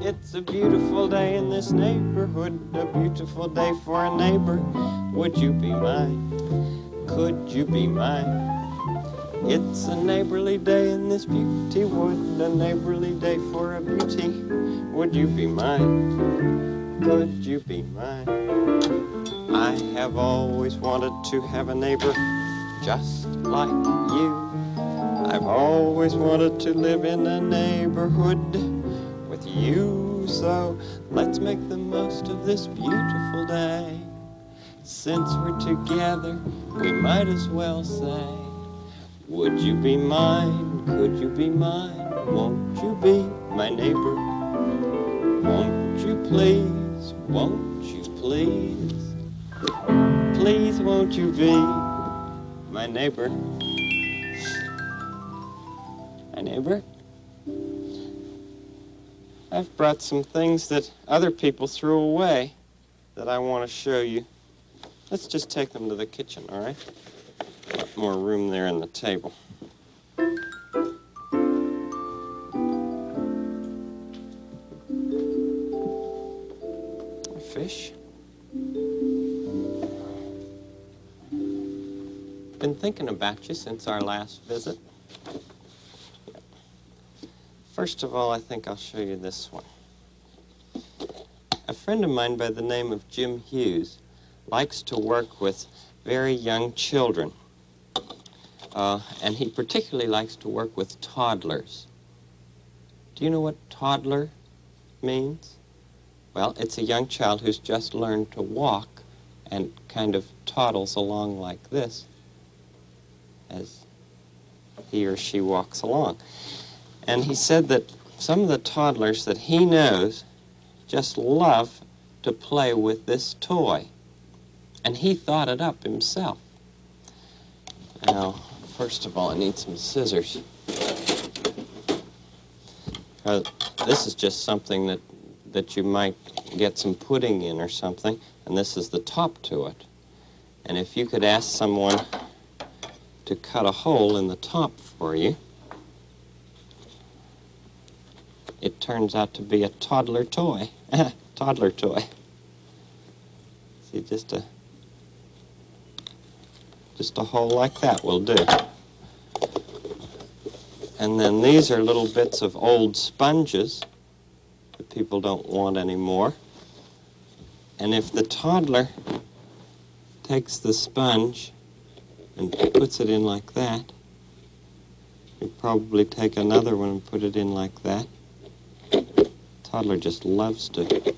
It's a beautiful day in this neighborhood, a beautiful day for a neighbor. Would you be mine? Could you be mine? It's a neighborly day in this beauty wood, a neighborly day for a beauty. Would you be mine? Could you be mine? I have always wanted to have a neighbor just like you. I've always wanted to live in a neighborhood with you. So let's make the most of this beautiful day. Since we're together, we might as well say, would you be mine? Could you be mine? Won't you be my neighbor? Won't you please? Won't you please? Please won't you be my neighbor? My neighbor? I've brought some things that other people threw away that I want to show you. Let's just take them to the kitchen, all right? A lot more room there in the table. A fish. Been thinking about you since our last visit. First of all, I think I'll show you this one. A friend of mine by the name of Jim Hughes likes to work with very young children. And he particularly likes to work with toddlers. Do you know what toddler means? Well, it's a young child who's just learned to walk and kind of toddles along like this as he or she walks along. And he said that some of the toddlers that he knows just love to play with this toy. And he thought it up himself. Now, first of all, I need some scissors. This is just something that you might get some pudding in or something, and this is the top to it. And if you could ask someone to cut a hole in the top for you, it turns out to be a toddler toy. Toddler toy. See, just a hole like that will do. And then these are little bits of old sponges that people don't want anymore. And if the toddler takes the sponge and puts it in like that, you probably take another one and put it in like that. Toddler just loves to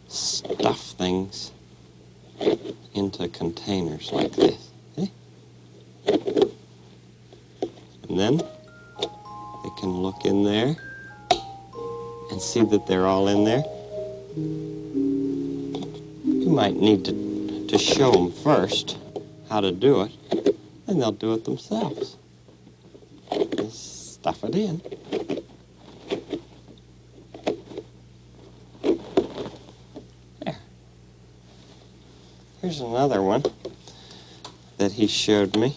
stuff things into containers like this. See? And then they can look in there and see that they're all in there. You might need to show them first how to do it, and they'll do it themselves. Just stuff it in. Here's another one that he showed me.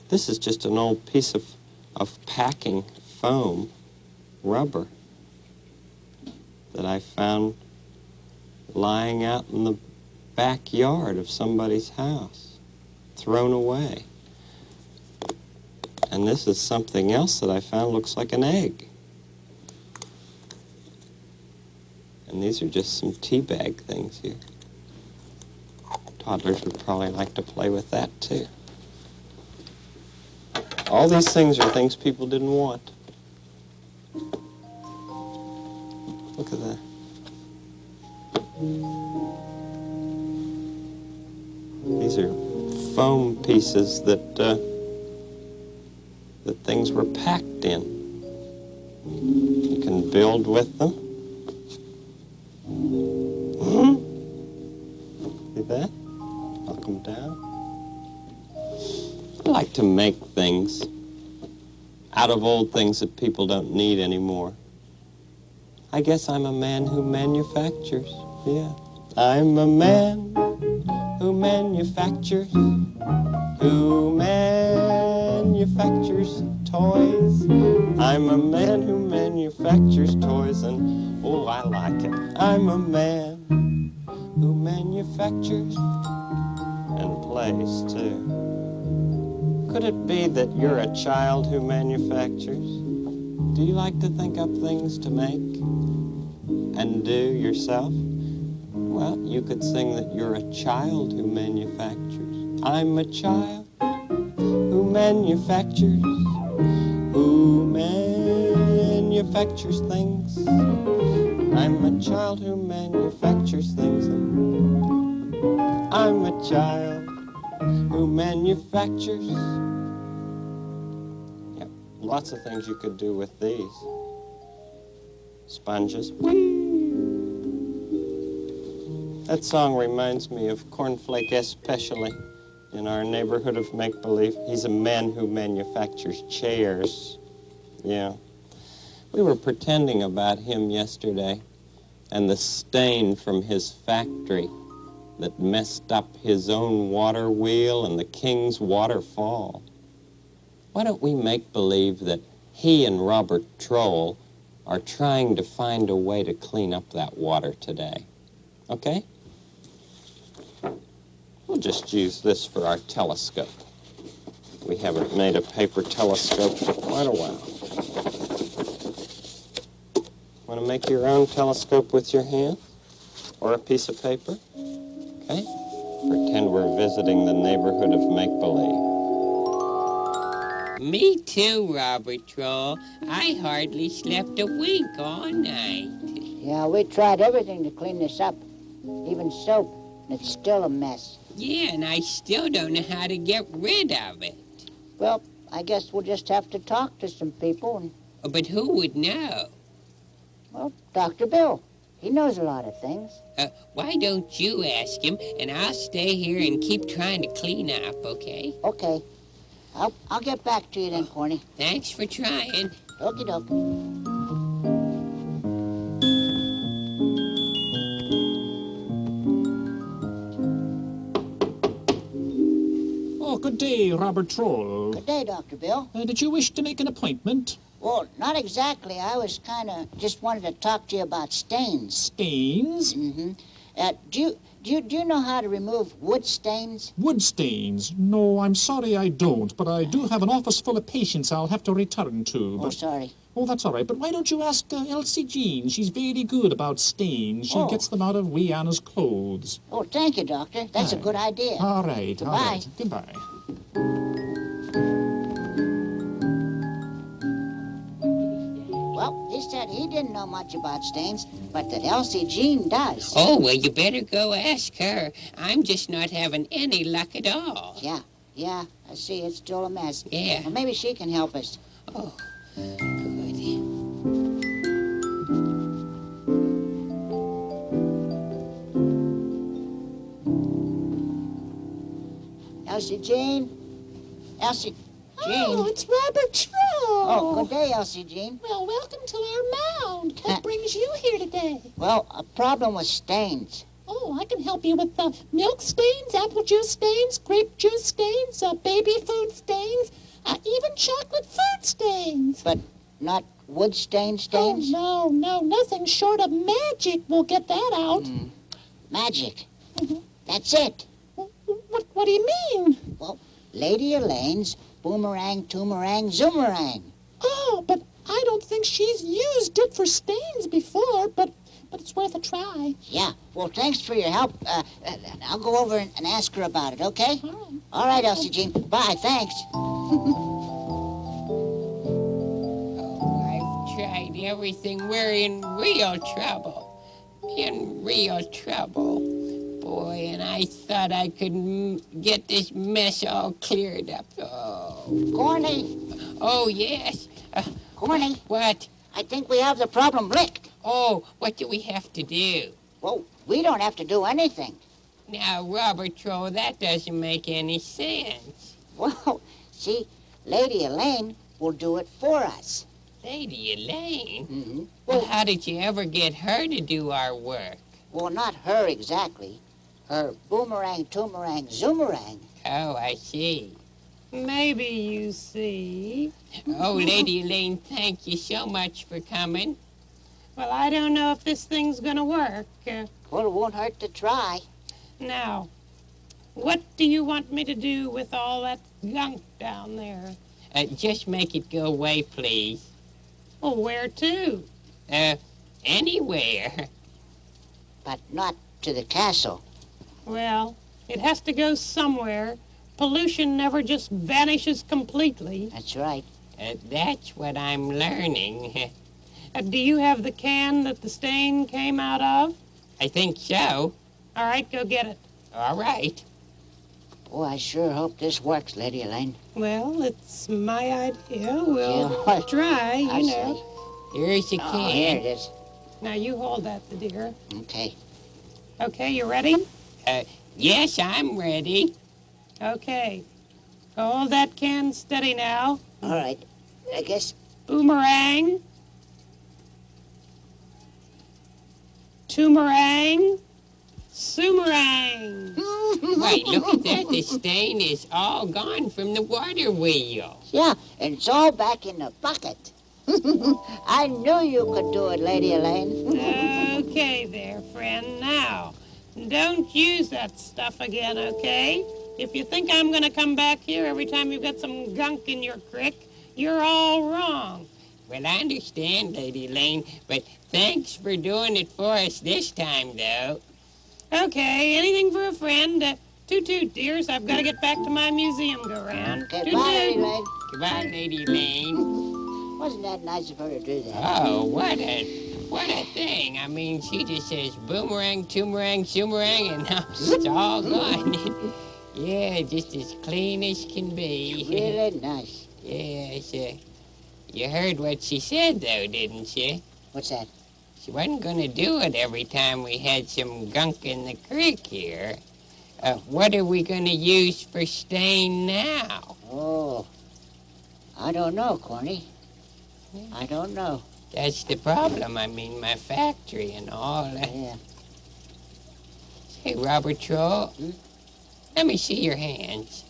This is just an old piece of packing foam rubber that I found lying out in the backyard of somebody's house, thrown away. And this is something else that I found looks like an egg. And these are just some tea bag things here. Toddlers would probably like to play with that, too. All these things are things people didn't want. Look at that. These are foam pieces that things were packed in. You can build with them. See that? Knock them down. I like to make things out of old things that people don't need anymore. I guess I'm a man who manufactures. Yeah. I'm a man who manufactures toys. I'm a man who manufactures manufactures toys, and oh, I like it. I'm a man who manufactures and plays too. Could it be that you're a child who manufactures? Do you like to think up things to make and do yourself? Well, you could sing that you're a child who manufactures. I'm a child who manufactures things. I'm a child who manufactures things. I'm a child who manufactures. Yep, lots of things you could do with these. Sponges. That song reminds me of Cornflake especially in our neighborhood of make-believe. He's a man who manufactures chairs. Yeah. We were pretending about him yesterday and the stain from his factory that messed up his own water wheel and the King's waterfall. Why don't we make believe that he and Robert Troll are trying to find a way to clean up that water today? Okay? We'll just use this for our telescope. We haven't made a paper telescope for quite a while. Want to make your own telescope with your hand? Or a piece of paper? Okay? Pretend we're visiting the neighborhood of make-believe. Me too, Robert Troll. I hardly slept a wink all night. Yeah, we tried everything to clean this up, even soap, and it's still a mess. Yeah, and I still don't know how to get rid of it. Well, I guess we'll just have to talk to some people and... Oh, but who would know? Well, Dr. Bill. He knows a lot of things. Why don't you ask him, and I'll stay here and keep trying to clean up, okay? Okay. I'll get back to you then, Corny. Thanks for trying. Okie doke. Oh, good day, Robert Troll. Good day, Dr. Bill. Did you wish to make an appointment? Well, not exactly. I was just wanted to talk to you about stains. Stains? Mm-hmm. Do you know how to remove wood stains? Wood stains? No, I'm sorry I don't, but I do have an office full of patients I'll have to return to. Oh, sorry. Oh, that's all right. But why don't you ask Elsie Jean? She's very good about stains. She gets them out of wee Anna's clothes. Oh, thank you, Doctor. That's a good idea. All right. Goodbye. All right. Goodbye. Well, he said he didn't know much about stains, but that Elsie Jean does. Oh, well, you better go ask her. I'm just not having any luck at all. Yeah, I see. It's still a mess. Yeah. Well, maybe she can help us. Oh, good. Elsie Jean? Elsie Jean? Oh, it's Robert Troll. Oh, good day, Elsie Jean. Well, welcome to our mound. What brings you here today? Well, a problem with stains. Oh, I can help you with milk stains, apple juice stains, grape juice stains, baby food stains, even chocolate food stains. But not wood stains? Oh, no, nothing short of magic will get that out. Magic. Mm-hmm. That's it. What do you mean? Well, Lady Elaine's boomerang, toomerang, zoomerang. Oh, but I don't think she's used it for stains before, but it's worth a try. Yeah. Well, thanks for your help. I'll go over and ask her about it, okay? All right. All right, Elsie Jean. Bye, thanks. I've tried everything. We're in real trouble. In real trouble. Boy, and I thought I could get this mess all cleared up. Oh. Corny. Oh, yes. Corny. What? I think we have the problem licked. Oh, what do we have to do? Well, we don't have to do anything. Now, Robert Troll, that doesn't make any sense. Well, see, Lady Elaine will do it for us. Lady Elaine? Mm-hmm. Well, how did you ever get her to do our work? Well, not her exactly. Her boomerang, toomerang, zoomerang. Oh, I see. Maybe you see. Oh, Lady Elaine, thank you so much for coming. Well, I don't know if this thing's gonna work. Well, it won't hurt to try. Now, what do you want me to do with all that gunk down there? Just make it go away, please. Well, where to? Anywhere. But not to the castle. Well, it has to go somewhere. Pollution never just vanishes completely. That's right. That's what I'm learning. Do you have the can that the stain came out of? I think so. All right, go get it. All right. Boy, I sure hope this works, Lady Elaine. Well, it's my idea. We'll Yeah, try, you I know. say. Here's your Oh, here can. it is. Now, you hold that, dear. Okay. Okay, you ready? Yes, I'm ready. Okay. Hold that can steady now. All right. I guess. Boomerang. Toomerang. Soomerang. Wait, look at that. The stain is all gone from the water wheel. Yeah, and it's all back in the bucket. I knew you could do it, Lady Elaine. Okay there, friend. Now, don't use that stuff again, okay? If you think I'm going to come back here every time you've got some gunk in your crick, you're all wrong. Well, I understand, Lady Elaine, but thanks for doing it for us this time, though. Okay, anything for a friend. Toot-toot, dears. I've got to get back to my museum go-round. Okay, bye, Lady Toot-toot. Elaine. Goodbye, Lady Elaine. Wasn't that nice of her to do that? Oh, what a thing. I mean, she just says boomerang, toomerang, soomerang, and now it's all gone. Yeah, just as clean as can be. Really nice. Yes, you heard what she said, though, didn't you? What's that? She wasn't going to do it every time we had some gunk in the creek here. What are we going to use for stain now? Oh, I don't know, Corny. I don't know. That's the problem. I mean, my factory and all that. Yeah. Hey, Robert Troll, let me see your hands.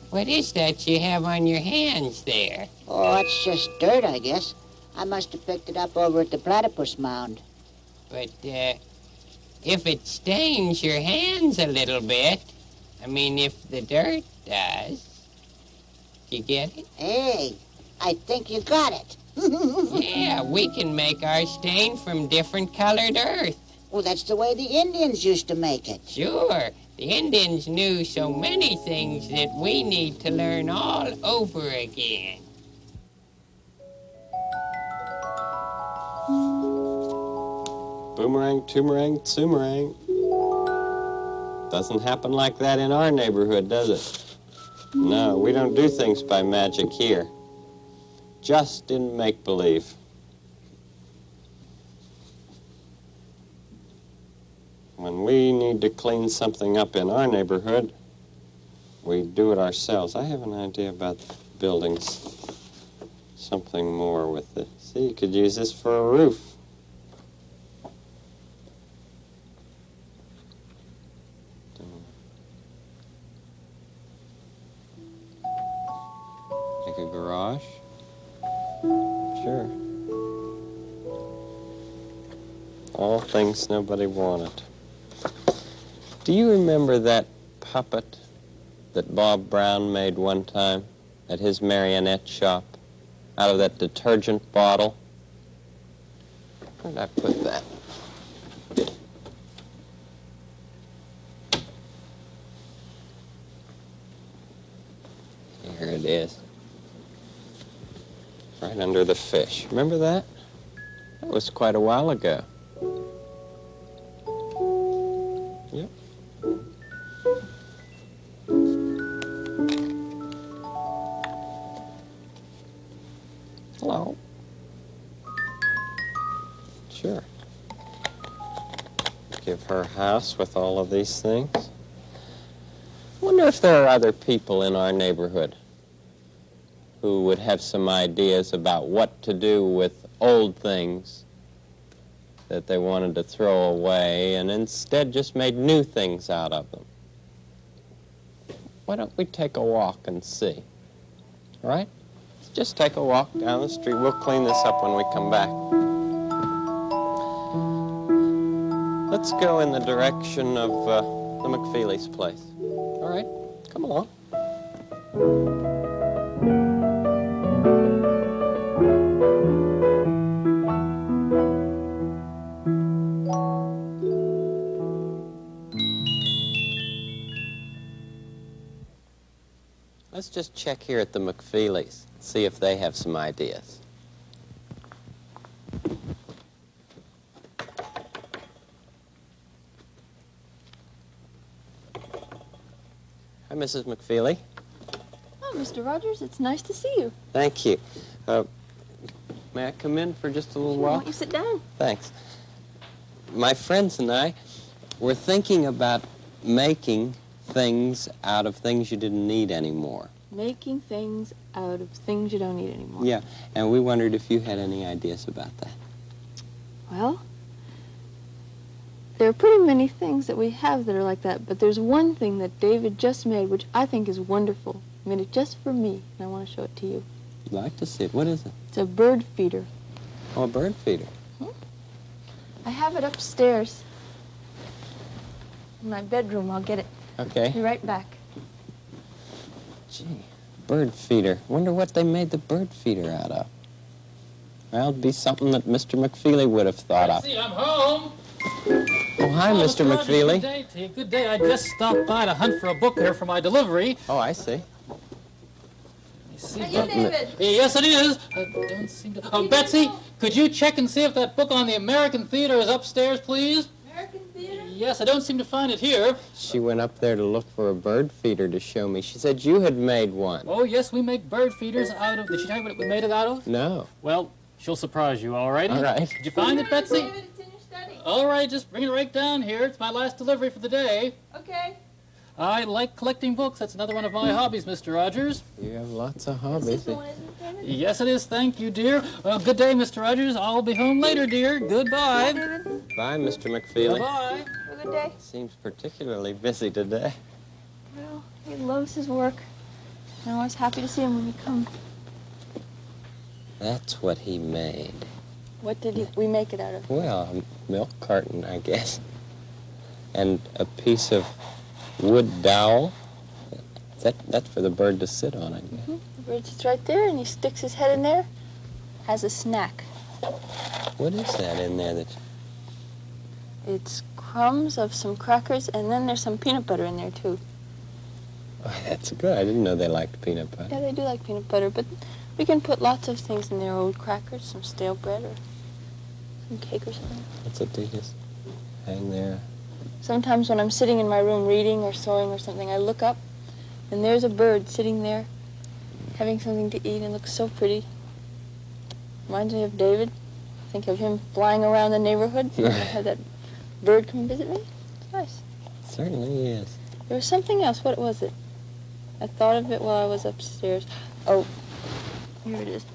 What is that you have on your hands there? Oh, that's just dirt, I guess. I must have picked it up over at the platypus mound. But, if it stains your hands a little bit, I mean, if the dirt does, you get it? Hey, I think you got it. Yeah, we can make our stain from different colored earth. Well, that's the way the Indians used to make it. Sure, the Indians knew so many things that we need to learn all over again. Boomerang, toomerang, soomerang. Doesn't happen like that in our neighborhood, does it? No, we don't do things by magic here. Just in make-believe. When we need to clean something up in our neighborhood, we do it ourselves. I have an idea about building something more with it. See, you could use this for a roof. Like a garage? Sure. All things nobody wanted. Do you remember that puppet that Bob Brown made one time at his marionette shop out of that detergent bottle? Where did I put that? Here it is. Right under the fish. Remember that? That was quite a while ago. Yep. Hello. Sure. Give her a house with all of these things. Wonder if there are other people in our neighborhood who would have some ideas about what to do with old things that they wanted to throw away and instead just made new things out of them. Why don't we take a walk and see? All right? Let's just take a walk down the street. We'll clean this up when we come back. Let's go in the direction of the McFeely's place. All right? Come along. Let's just check here at the McFeely's, see if they have some ideas. Hi, Mrs. McFeely. Oh, Mr. Rogers, it's nice to see you. Thank you. May I come in for just a little Sure, while? why don't you sit down? Thanks. My friends and I were thinking about making things out of things you didn't need anymore. Making things out of things you don't need anymore. Yeah, and we wondered if you had any ideas about that. Well, there are pretty many things that we have that are like that, but there's one thing that David just made, which I think is wonderful. He made it just for me, and I want to show it to you. I'd like to see it. What is it? It's a bird feeder. Oh, a bird feeder. I have it upstairs in my bedroom. I'll get it. Okay. Be right back. Gee, bird feeder. Wonder what they made the bird feeder out of. Well, it'd be something that Mr. McFeely would have thought of. See, I'm home. Oh, hi, Mr. Rogers, McFeely. Good day to you. Good day. I just stopped by to hunt for a book here for my delivery. Oh, I see. See, Are you David? Yes, it is. Don't seem to... Oh, Betsy, could you check and see if that book on the American theater is upstairs, please? American theater? Yes, I don't seem to find it here. She went up there to look for a bird feeder to show me. She said you had made one. Oh, yes, we make bird feeders out of... Did she tell you what we made it out of? No. Well, she'll surprise you, all righty? All right. Did you find it, Betsy? David, it's in your study. All right, just bring it right down here. It's my last delivery for the day. Okay. I like collecting books. That's another one of my hobbies, Mr. Rogers. You have lots of This hobbies. is the one, isn't it, David? Yes, it is. Thank you, dear. Well, good day, Mr. Rogers. I'll be home later, dear. Goodbye. David, Bye, Mr. McFeely. Bye-bye. have a good day. Seems particularly busy today. Well, he loves his work. I'm always happy to see him when he comes. That's what he made. What did we make it out of? Well, a milk carton, I guess. And a piece of wood dowel. That's for the bird to sit on, I guess. The bird sits right there, and he sticks his head in there, has a snack. What is that in there that... It's crumbs of some crackers, and then there's some peanut butter in there, too. Oh, that's good. I didn't know they liked peanut butter. Yeah, they do like peanut butter, but we can put lots of things in there, old crackers, some stale bread, or some cake or something. That's what they just hang there. Sometimes when I'm sitting in my room reading or sewing or something, I look up, and there's a bird sitting there having something to eat and looks so pretty. Reminds me of David. Think of him flying around the neighborhood. And I had that bird come visit me. It's nice. It certainly is. There was something else. What was it? I thought of it while I was upstairs. Oh, here it is.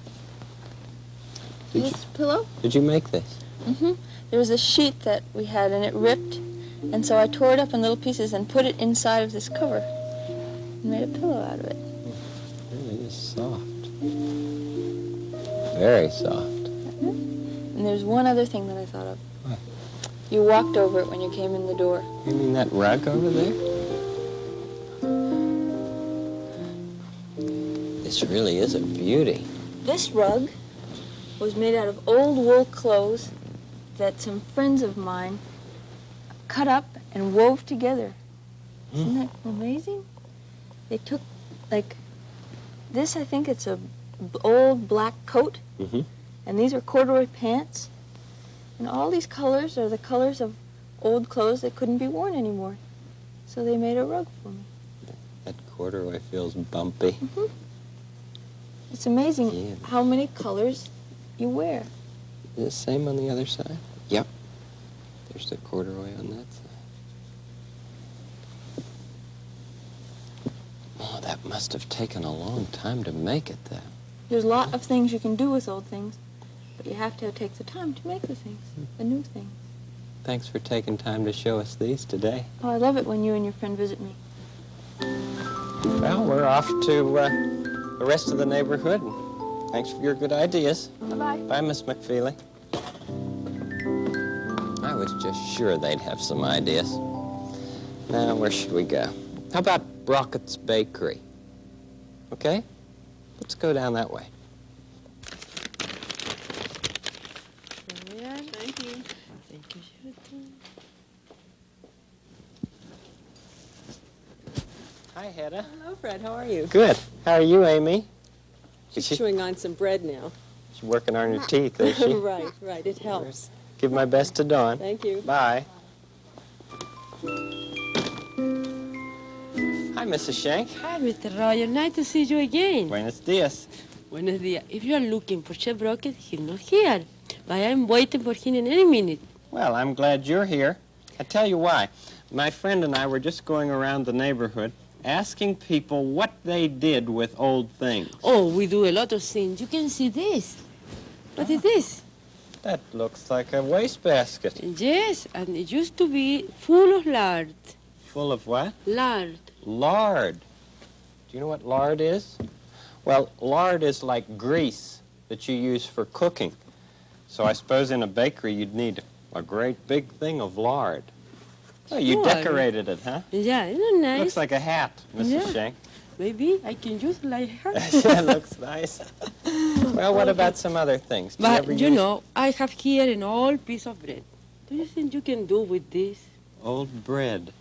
Did This pillow? Did you make this? Mm-hmm. There was a sheet that we had, and it ripped, and so I tore it up in little pieces and put it inside of this cover and made a pillow out of it. It really is soft. Very soft. And there's one other thing that I thought of. What? You walked over it when you came in the door. You mean that rug over there? This really is a beauty. This rug was made out of old wool clothes that some friends of mine cut up and wove together. Isn't that amazing? They took, like, this, I think it's a old black coat, Mm-hmm. and these are corduroy pants, and all these colors are the colors of old clothes that couldn't be worn anymore. So they made a rug for me. That corduroy feels bumpy. It's amazing Yeah. how many colors you wear. Is it the same on the other side? Yep. There's the corduroy on that side. Oh, that must have taken a long time to make it, though. There's a lot of things you can do with old things, but you have to take the time to make the things, the new things. Thanks for taking time to show us these today. Oh, I love it when you and your friend visit me. Well, we're off to the rest of the neighborhood. Thanks for your good ideas. Bye-bye. Bye, Miss McFeely. I was just sure they'd have some ideas. Now, where should we go? How about Brockett's Bakery? Okay? Let's go down that way. Thank you. Thank you. Hi, Hedda. Hello, Fred. How are you? Good. How are you, Amy? She's chewing on some bread now. She's working on her teeth, is she? Right. It helps. Give my best to Dawn. Thank you. Bye. Hi, Mrs. Shank. Hi, Mr. Roger. Nice to see you again. Buenos dias. Buenos dias. If you are looking for Chef Brockett, he's not here. But I'm waiting for him in any minute. Well, I'm glad you're here. I tell you why. My friend and I were just going around the neighborhood asking people what they did with old things. Oh, we do a lot of things. You can see this. What is this? That looks like a wastebasket. Yes, and it used to be full of lard. Full of what? Lard. Lard. Do you know what lard is? Well, lard is like grease that you use for cooking. So I suppose in a bakery you'd need a great big thing of lard. Oh, you Oh, decorated it, huh? Yeah, isn't it nice? Looks like a hat, Mrs. Yeah. Shank. Maybe I can use it like her. Yeah, looks nice. Well, what about some other things? Do But, ever you use know, I have here an old piece of bread. Do you think you can do with this? old bread?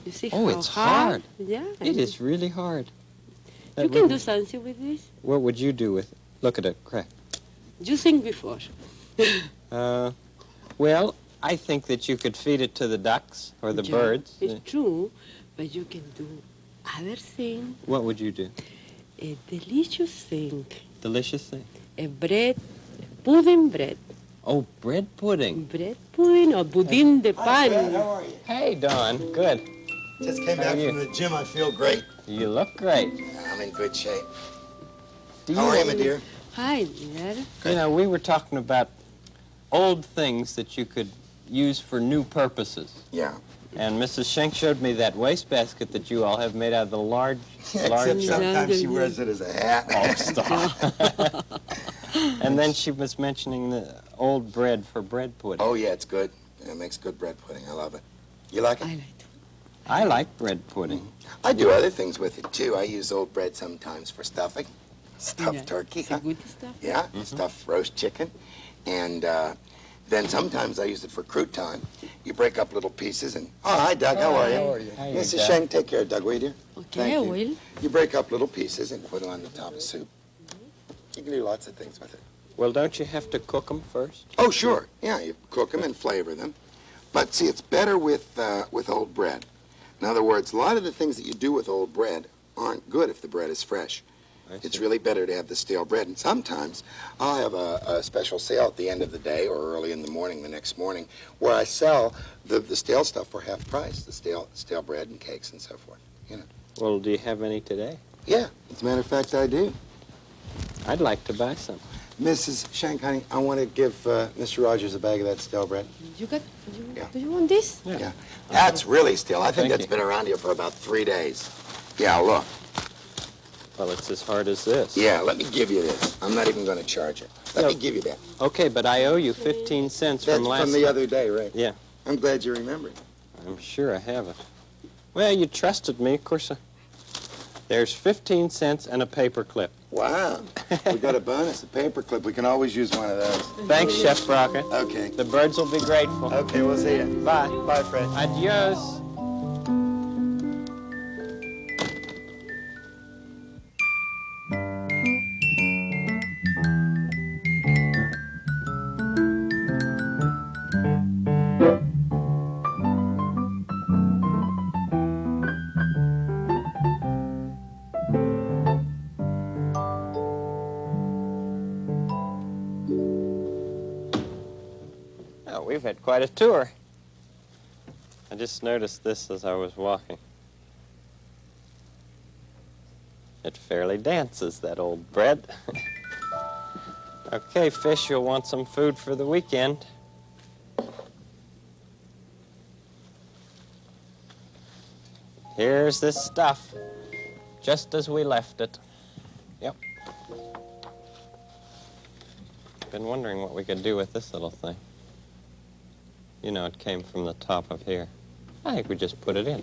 You see Oh, how it's hard. Yeah. It is really hard. You That can would- do something with this. What would you do with it? Look at it, crack. You think before. Well, I think that you could feed it to the ducks or the Yeah, birds. It's true, but you can do other thing, What would you do? a delicious thing. Delicious thing? A bread, pudding bread. Oh, bread pudding. Bread pudding or budín de Hi, Fred. pan. How are you? Hey, Don. Good. Just came How back are you? from the gym. I feel great. You look great. I'm in good shape. Do How are you, my dear? Hi, dear. You know, we were talking about old things that you could use for new purposes. Yeah. And Mrs. Schenk showed me that wastebasket that you all have made out of the large... Except sometimes she wears it as a hat. Oh, stop. And then she was mentioning the old bread for bread pudding. Oh, yeah, it's good. It makes good bread pudding. I love it. You like it? I like to. I like bread pudding. I do other things with it, too. I use old bread sometimes for stuffing. Stuffed Yeah, turkey. it's a good stuff. Yeah, stuffed roast chicken. And then sometimes I use it for crouton. You break up little pieces and... Oh, hi, Doug. How are you? How are you? Hi, Mrs. Doug. Schenk, take care of Doug, will you, dear? Okay, Thank I you. will. You break up little pieces and put them on the top of soup. You can do lots of things with it. Well, don't you have to cook them first? Oh, sure. Yeah, you cook them and flavor them. But see, it's better with old bread. In other words, a lot of the things that you do with old bread aren't good if the bread is fresh. It's really better to have the stale bread. And sometimes I'll have a special sale at the end of the day or early in the morning, the next morning, where I sell the stale stuff for half price, the stale bread and cakes and so forth, you know. Well, do you have any today? Yeah, as a matter of fact, I do. I'd like to buy some. Mrs. Shank, honey, I want to give Mr. Rogers a bag of that stale bread. Yeah. Do you want this? Yeah. That's really stale. I think Thank that's you. been around here for about 3 days. Yeah, look. Well, it's as hard as this. Yeah, let me give you this. I'm not even going to charge it. Let me give you that. Okay, but I owe you 15 cents That's from last from the night. other day, right? Yeah. I'm glad you remembered. I'm sure I have it. Well, you trusted me, of course. There's 15 cents and a paper clip. Wow. We got a bonus, a paper clip. We can always use one of those. Thanks, Chef Brockett. Okay. The birds will be grateful. Okay, we'll see you. Bye. Bye, Fred. Adios. Oh, we've had quite a tour. I just noticed this as I was walking. It fairly dances, that old bread. Okay, fish, you'll want some food for the weekend. Here's this stuff. just as we left it. Yep. Been wondering what we could do with this little thing. You know, it came from the top of here. I think we just put it in.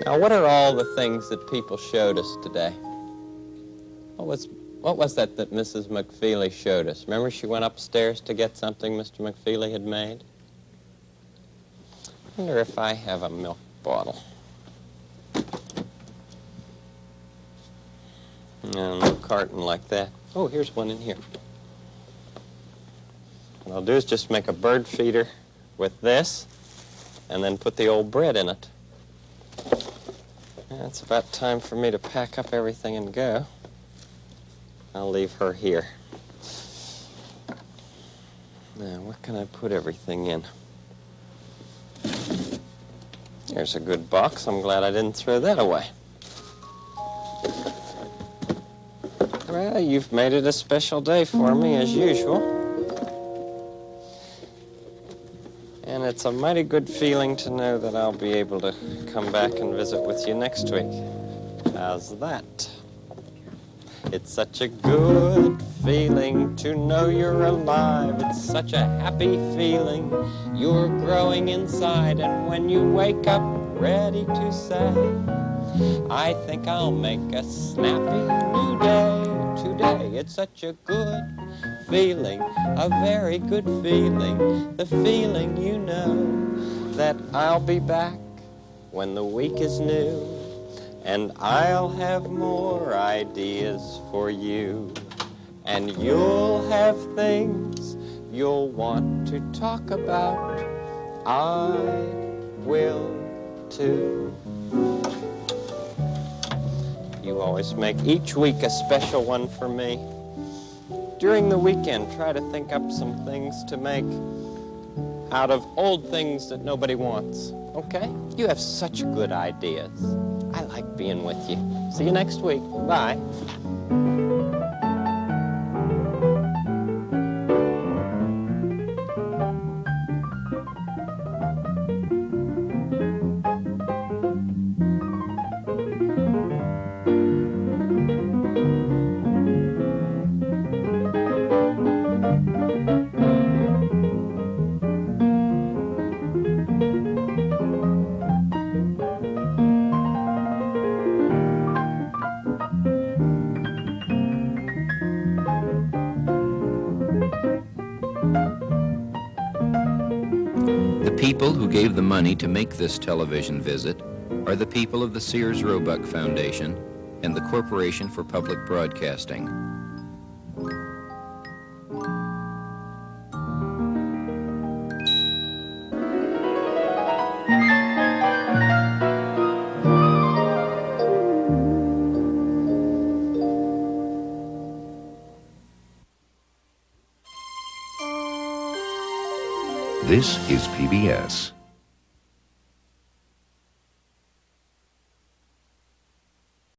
Now, what are all the things that people showed us today? What was that Mrs. McFeely showed us? Remember she went upstairs to get something Mr. McFeely had made? I wonder if I have a milk bottle. No, no carton like that. Oh, here's one in here. What I'll do is just make a bird feeder with this and then put the old bread in it. It's about time for me to pack up everything and go. I'll leave her here. Now, what can I put everything in? There's a good box. I'm glad I didn't throw that away. Well, you've made it a special day for me, as usual. And it's a mighty good feeling to know that I'll be able to come back and visit with you next week. How's that? It's such a good feeling to know you're alive. It's such a happy feeling. You're growing inside, and when you wake up ready to say, I think I'll make a snappy new day today. It's such a good feeling, a very good feeling, the feeling you know that I'll be back when the week is new, and I'll have more ideas for you, and you'll have things you'll want to talk about. I will too. You always make each week a special one for me. During the weekend, try to think up some things to make out of old things that nobody wants, okay? You have such good ideas. I like being with you. See you next week. Bye. The people who gave the money to make this television visit are the people of the Sears Roebuck Foundation and the Corporation for Public Broadcasting. This is PBS.